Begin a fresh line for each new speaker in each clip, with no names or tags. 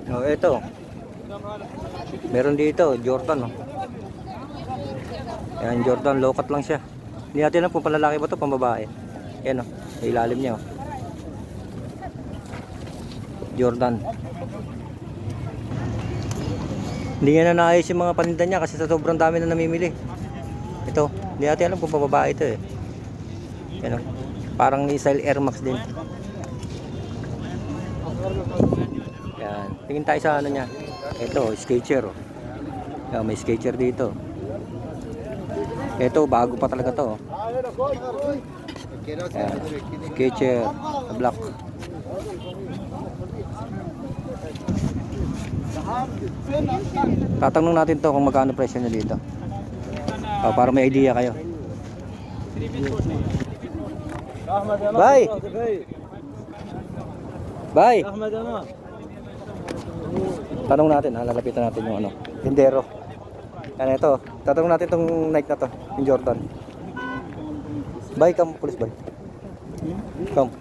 Oh, ito. Meron dito, Jordan, oh. Yan, Jordan, low cut lang siya. Hindi natin alam kung palalaki ba to, pambabae. Yan, oh. Sa ilalim niya, oh. Jordan. Hindi niya na naayos yung mga paninda niya kasi sa sobrang dami na namimili. Ito, hindi natin alam kung pambabae ito, eh. Yan, oh. Parang style Air Max din. Yan, tingin tayo sa ano niya. Ito, Skechers, oh. Yan, may Skechers dito. Ito, bago pa talaga to, oh. Yan, Skechers black. Tatanong natin to kung magkano presyo niya dito. Oh, para may idea kayo. Bye. Bye. Tanong natin, lalapitan natin yung ano, tindero. Yan, ito. Tatanong natin itong Nike na to, yung Jordan. Bye, come, please, bye. Come.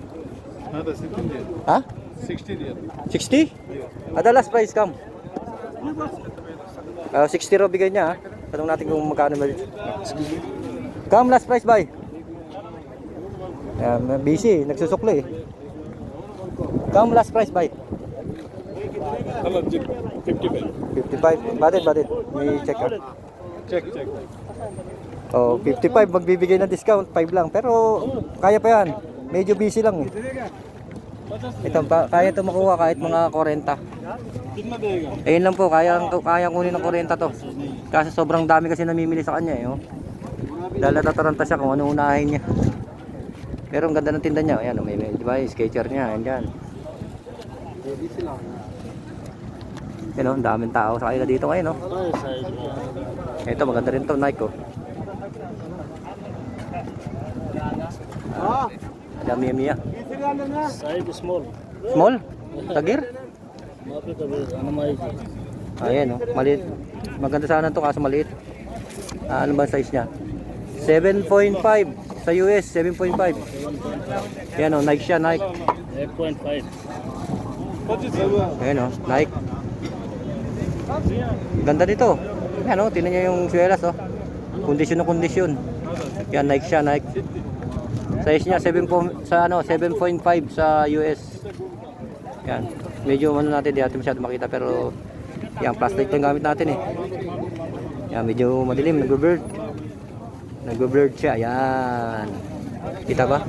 Ha? 60? Ada last price, come. 60 raw bigay niya, ha. Tanong natin kung magkano ba. Come, last price, bye. Yan, busy, nagsusukli, eh. Come, last price, bye. 55. Bakit? May check, ha?
Check.
Oh, 55 magbibigay ng discount, 5 lang. Pero kaya pa 'yan. Medyo busy lang, eh. Ito kaya ito makuha kahit mga 40. Ayun lang po, kaya kunin ng 40 to. Kasi sobrang dami kasi namimili sa kanya, eh, oh. Dahil natataranta siya kung ano unahin niya. Pero ang ganda ng tinda niya. Ayan, may di ba, Skechers niya, ayan. Yan, ang daming tao sa kanila dito ngayon, no? Ito, maganda rin to, Nike, oh. Dami Mia.
Size small.
Small? Tagir? Ayan, oh. Maliit. Maganda sana to kaso maliit. Ano ba size niya? 7.5 sa US, 7.5. Yan, oh, Nike siya, Nike.
8.5.
Ayan, oh, Nike. Ganda dito. Ayan, oh, tingnan niyo yung swelas, oh. Kondisyon na kondisyon. Yan, Nike siya, Nike. Size niya 7.5 sa US. Yan. Medyo ano natin, di natin masyado makita, pero yan, plastic yung gamit natin, eh. Yan, medyo madilim, nagbe-blurred siya. Yan. Kita ba?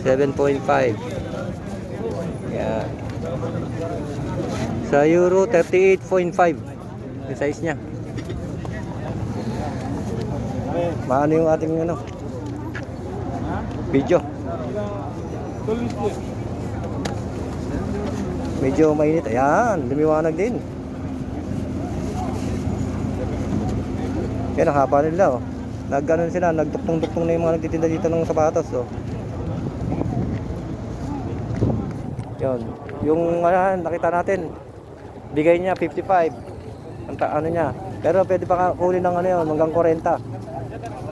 7.5. Yan. Sa Euro 38.5 yung size niya. Maano yung ating ano video. Medyo mainit. Ayan, lumiwanag din. Yan ang haba nila, oh. Nagganon sila, nagduktong-duktong na yung mga nagtitinda dito ng sapatos, oh. Yun. Yung nakita natin, bigay niya 55. Ano niya. Pero pwede pa kunin ng ano yun, hanggang 40.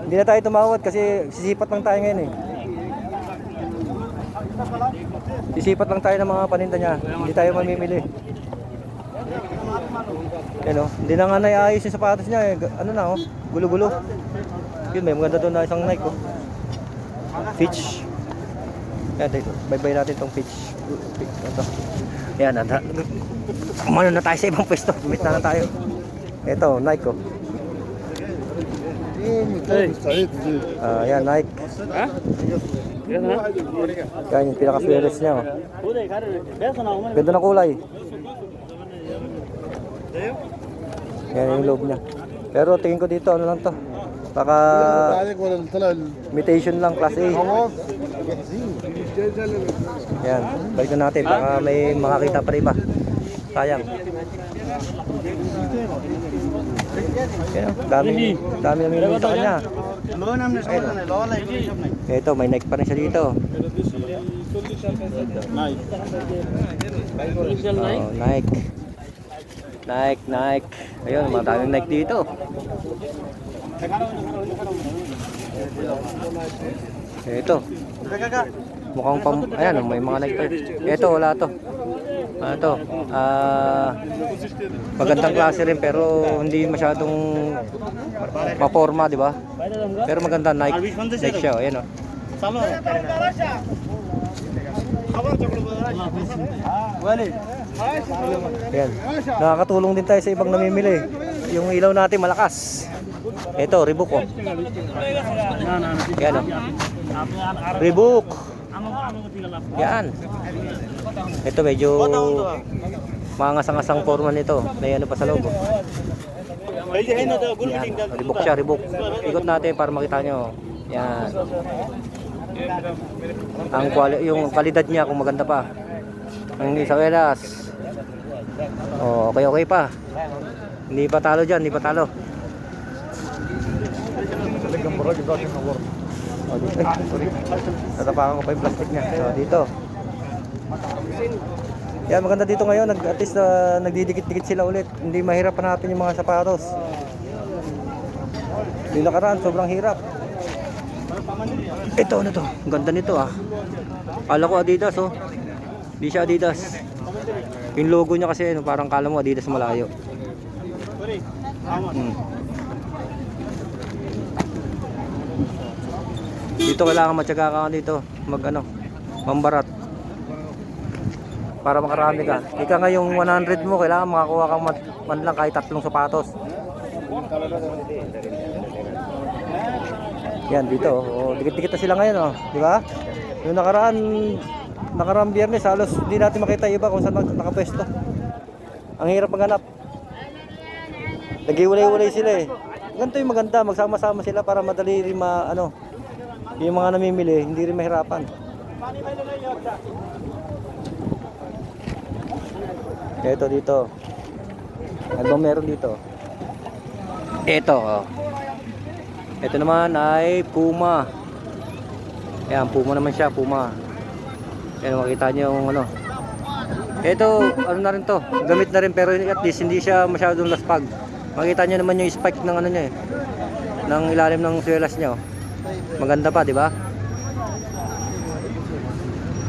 Hindi na tayo tumawad kasi sisipat lang tayo ngayon, eh. Sisipat lang tayo ng mga paninda niya. Hindi tayo mamimili. Yan, oh. Hindi na nga naiayos yung sapatos niya, eh. Ano na, oh. Gulo-gulo. Yun, may maganda doon na isang Nike, oh. Fitch. Yan, bye-bye natin tong Fitch. Ito. Yan, kumano na tayo sa ibang pwesto. Gumit na tayo. Ito, Nike, oh. Yan, Nike.
Ha? Yan ha?
Yan yung pinaka-fearless niya, oh. Ganda ng kulay. Yan yung loob niya. Pero tingin ko dito, ano lang to, baka imitation lang, class A. Yan, balik na natin, baka may makakita pa rin ba. Sayang. Yan, dami namimili sa kanya. Ito, may Nike pa rin siya dito. Oh, Nike. Ayun, mga daming Nike dito. Ito. Mukhang ayan, may mga Nike. Ito, wala to. Ano to? Magandang klase rin pero hindi masyadong paporma, di ba? Pero maganda, Nike siya, ayan o. Ayan. Nakakatulong din tayo sa ibang namimili. Yung ilaw natin malakas. Ito, Reebok oh. Ayan o. Reebok. Yan. Ito medyo mangasang-asang forma nito. May ano pa sa loob. Yan. Reebok siya, Reebok. Ikot natin para makita nyo. Yan. Yung kalidad niya kung maganda pa. Ang isa welas. Oh, okay pa. Hindi pa talo diyan, hindi pa talo. Oh, dito. Sorry. Tatapakan ko pa yung plastic niya. So, dito. Yan, maganda dito ngayon. At least nagdidikit-dikit sila ulit. Hindi mahirap hanapin yung mga sapatos. Yung nakaraan, sobrang hirap. Ito, ano to? Ang ganda nito ah. Kala ko Adidas oh. Hindi siya Adidas. Yung logo niya kasi parang kala mo Adidas malayo. Dito kailangan matyaga ka dito, mambarat. Para makarami ka. Ika nga yung 100 mo, kailangan makakuha kang man lang kahit 3 sapatos. Yan dito, oh, dikit-dikit na sila ngayon oh, di ba? Yung nakaraan Biyernes, halos hindi natin makita iba kung saan nakapwesto. Ang hirap maghanap. Nag-iwalay-walay sila eh. Ganito yung maganda, magsama-sama sila para madali rin yung mga namimili, hindi rin mahirapan. Ito dito. Ano meron dito? Ito oh. Ito naman ay Puma. Ayan, Puma naman siya, Puma. Ayan, makita nyo yung ano. Ito, ano na rin to. Gamit na rin pero at least hindi siya masyadong laspag. Makita nyo naman yung spike ng ano niya eh. Ng ilalim ng swelas niya oh. Maganda pa, di ba?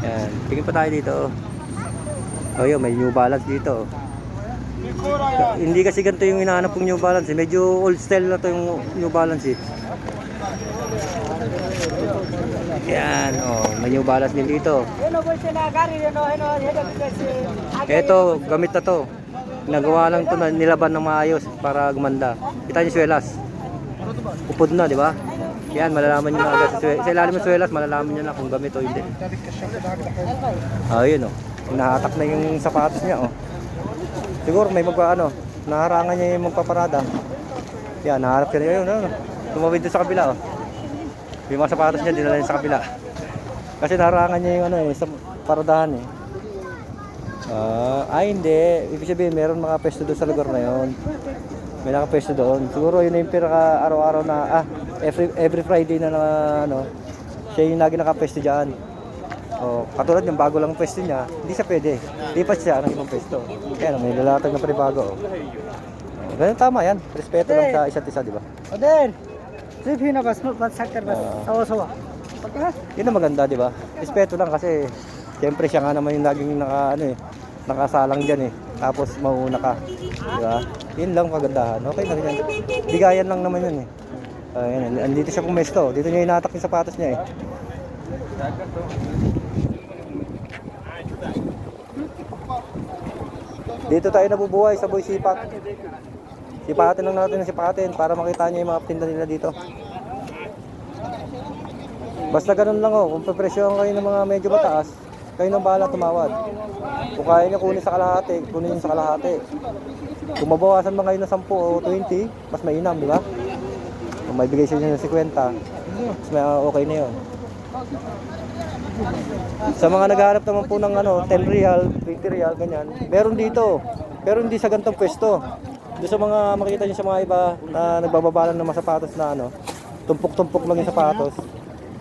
Ayan, tingin pa tayo dito. Oh, yun, may New Balance dito. Hindi kasi ganito yung hinahanap ng New Balance eh. Medyo old style na to yung New Balance eh. Yan, oh, may New Balance din dito. Ito, gamit na to. Nagawa lang to na nilaban ng maayos para gumanda. Kita niyo swelas. Upod na, di ba? Yan, malalaman niyo na agad sa ilalim ng swelas, malalaman niyo na kung gamit o hindi. Ayun oh. Nahatak na yung sapatos niya oh. Siguro may naharangan niya yung magpaparada. Yan, naharap ka niya yun. Tumawid doon sa kabila oh. Yung mga sapatos niya dinala niya sa kabila. Kasi naharangan niya yung sa paradahan eh. Hindi. Ibig sabihin meron mga pwesto doon sa lugar na yun. May nakapwesto doon. Siguro yun yung pinaka araw-araw na every Friday na siya yung lagi nakapwesto dyan. Katulad yung bago lang pwesto niya, hindi siya pwede. Lipat siya ng ibang pwesto. Kaya may lalatag na panibago. Ganun tama yan. Respeto lang sa isa't isa, di ba?
Oden! Sipin ako, smart sector ba? Sawa-sawa.
Yun ang maganda, di ba? Respeto lang kasi siyempre siya nga naman yung laging nakasalang dyan eh. Tapos mauna ka. Di ba? Yun lang kagandahan. Okay na rin yan. Bigayan lang naman yun eh. Andito siya pumesto. Dito niya inatak yung sapatos niya eh. Dito tayo nabubuhay sa Boy Sipak. Sipatin lang natin ng sipatin para makita niyo yung mga tinda nila dito. Basta ganun lang oh, kung papresyohan kayo ng mga medyo mataas, kayo nang bahala tumawad. Kung kaya niyo kunin sa kalahati, kunin niyo sa kalahati. Kung mabawasan man kayo ng 10 o 20, mas mainam, di ba? Kung may bigay sa inyo ng 50, mas okay na yun. Sa mga naghahanap naman po ng 10 real, 20 real, ganyan, meron dito. Pero hindi sa gantong pwesto. Doon sa mga makikita niyo sa mga iba na nagbababalan ng mga sapatos na tumpok-tumpok lang yung sapatos.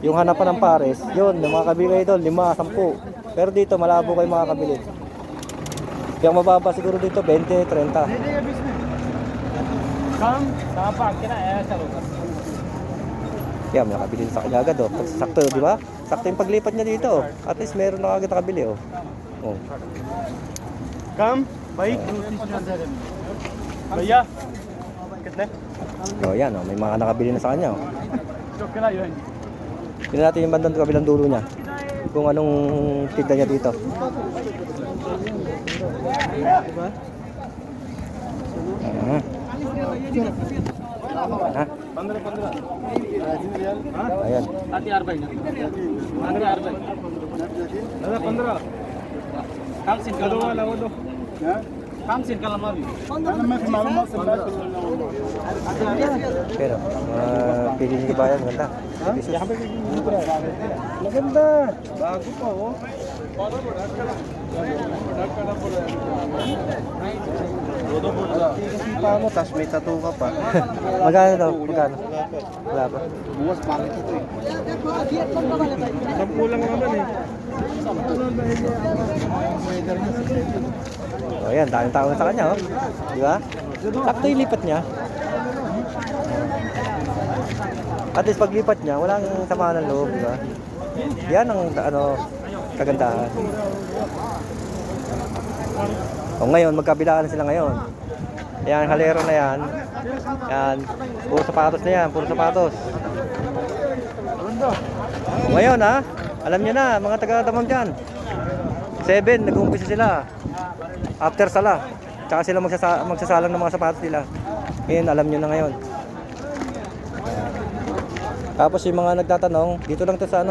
Yung hanapan ng pares, yun, yung mga kabili doon, 5, 10. Pero dito, malabo kayo makakabili. Yung mababa siguro dito, 20, 30. Kaya may nakabili sa kanya agad oh. Sakto, di ba? Sakto yung paglipat niya dito. At least meron na agad nakabili oh. Oh.
Come, bike. Bhaiya. Kitne?
Oh, yan oh. May mga nakabili na sa kanya oh.
Chok kila yun.
Tingnan natin yung bandang kabilang dulo niya. Kung anong tinda niya dito. Ah. Ha?
15.
Ayan.
Ati 40 na. Ati 40. Dada 15. Kamsin kalama. Kamsin kalama.
Pero, pili ni bayan, ganda.
Maganda.
Bago pa oh.
Kita mo, tas may tattoo ka pa.
Magkano daw? Magkano? Wala pa.
Buwas pangit ito eh.
Sampu lang naman eh.
O yan, daming tao na sa kanya, oh. Di ba? Sakto yung lipat niya. At least paglipat niya, walang sama ng loob, di ba? Yan ang kagandahan. O ngayon, magkabilaan na sila ngayon. Yan, halero na yan. Yan, puro sapatos na yan, puro sapatos. O ngayon, ha? Alam niyo na, mga taga-damam dyan. 7, nag-uumpisa sila. After sala. Tsaka sila magsasalang ng mga sapatos nila. Ngayon, alam niyo na ngayon. Tapos yung mga nagtatanong, dito lang to sa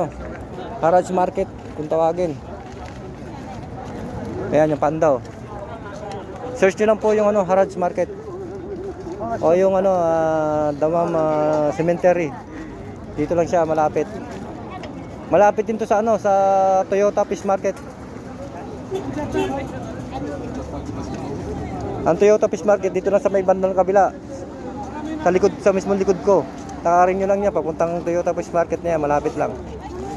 Harrods Market, kung tawagin. Ayan, yung Pandaw. Search nyo lang po yung Harrods Market. O yung Damam Cemetery. Dito lang siya, malapit. Malapit din to sa sa Toyota Fish Market. Ang Toyota Fish Market dito lang sa may bandang kabila. Sa likod, sa mismong likod ko. Takarin nyo lang niya papuntang Toyota Fish Market na yan, malapit lang.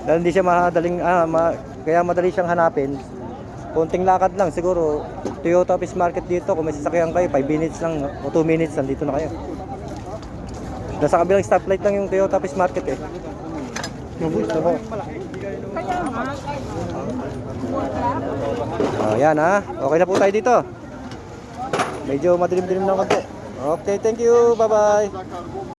Dahil hindi siya madaling kaya madali siyang hanapin. Konting lakad lang siguro. Toyota Fish Market dito, kung may sasakyan kayo 5 minutes lang o 2 minutes nandito na kayo. Nasa kabilang stoplight lang yung Toyota Fish Market eh. Yan ha. Okay na po tayo dito. Medyo madilim-dilim na konti. Okay, thank you. Bye-bye.